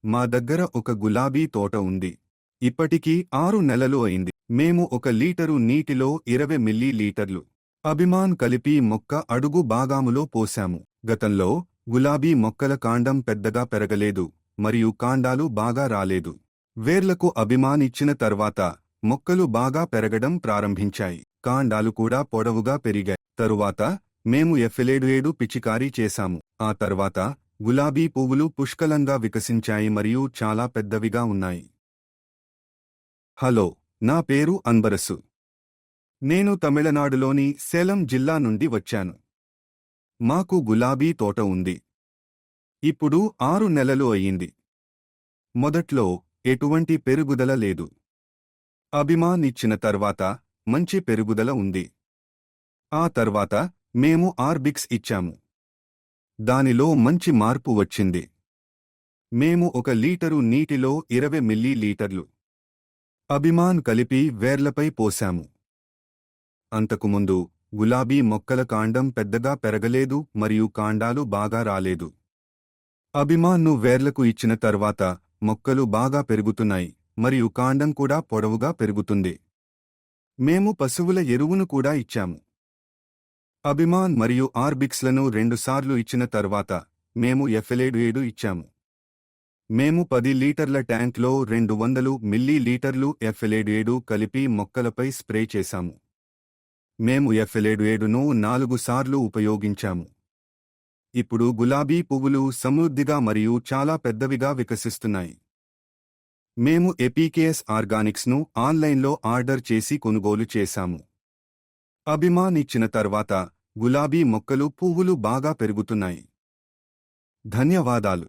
మా దగ్గర ఒక గులాబీ తోట ఉంది. ఇప్పటికీ 6 నెలలు అయింది. మేము 1 లీటరు నీటిలో 20 మిల్లీ లీటర్లు అభిమాన్ కలిపి మొక్క అడుగు భాగాములో పోశాము. గతంలో గులాబీ మొక్కల కాండం పెద్దగా పెరగలేదు మరియు కాండాలు బాగా రాలేదు. వేర్లకు అభిమాన్ ఇచ్చిన తర్వాత మొక్కలు బాగా పెరగడం ప్రారంభించాయి. కాండాలు కూడా పొడవుగా పెరిగాయి. తరువాత మేము ఎఫ్ఎల్7 పిచికారీ చేశాము. ఆ తర్వాత గులాబీ పువ్వులు పుష్కలంగా వికసించాయి మరియు చాలా పెద్దవిగా ఉన్నాయి. హలో, నా పేరు అన్బరసు. నేను తమిళనాడులోని సేలం జిల్లా నుండి వచ్చాను. మాకు గులాబీ తోట ఉంది. ఇప్పుడు 6 నెలలు అయ్యింది. మొదట్లో ఎటువంటి పెరుగుదల లేదు. అభిమాన్ ఇచ్చిన తర్వాత మంచి పెరుగుదల ఉంది. ఆ తర్వాత మేము ఆర్బిక్స్ ఇచ్చాము. దానిలో మంచి మార్పు వచ్చింది. మేము 1 లీటరు నీటిలో 20 మిల్లీ లీటర్లు అభిమాన్ కలిపి వేర్లపై పోశాము. అంతకుముందు గులాబీ మొక్కల కాండం పెద్దగా పెరగలేదు మరియు కాండాలు బాగా రాలేదు. అభిమాన్ను వేర్లకు ఇచ్చిన తర్వాత మొక్కలు బాగా పెరుగుతున్నాయి మరియు కాండం కూడా పొడవుగా పెరుగుతుంది. మేము పశువుల ఎరువును కూడా ఇచ్చాము. అభిమాన్ మరియు ఆర్బిక్స్లను 2 సార్లు ఇచ్చిన తర్వాత మేము ఎఫ్ఎల్7 ఇచ్చాము. మేము 10 లీటర్ల ట్యాంక్లో 200 మిల్లీ లీటర్లు ఎఫ్ఎల్7 కలిపి మొక్కలపై స్ప్రే చేశాము. మేము ఎఫ్ఎల్7ను 4 సార్లు ఉపయోగించాము. ఇప్పుడు గులాబీ పువ్వులు సమృద్ధిగా మరియు చాలా పెద్దవిగా వికసిస్తున్నాయి. మేము ఎపికేఎస్ ఆర్గానిక్స్ను ఆన్లైన్లో ఆర్డర్ చేసి కొనుగోలు చేశాము. అభిమాన్ ఇచ్చిన తర్వాత గులాబీ మొక్కలు పువ్వులు బాగా పెరుగుతున్నాయి. ధన్యవాదాలు.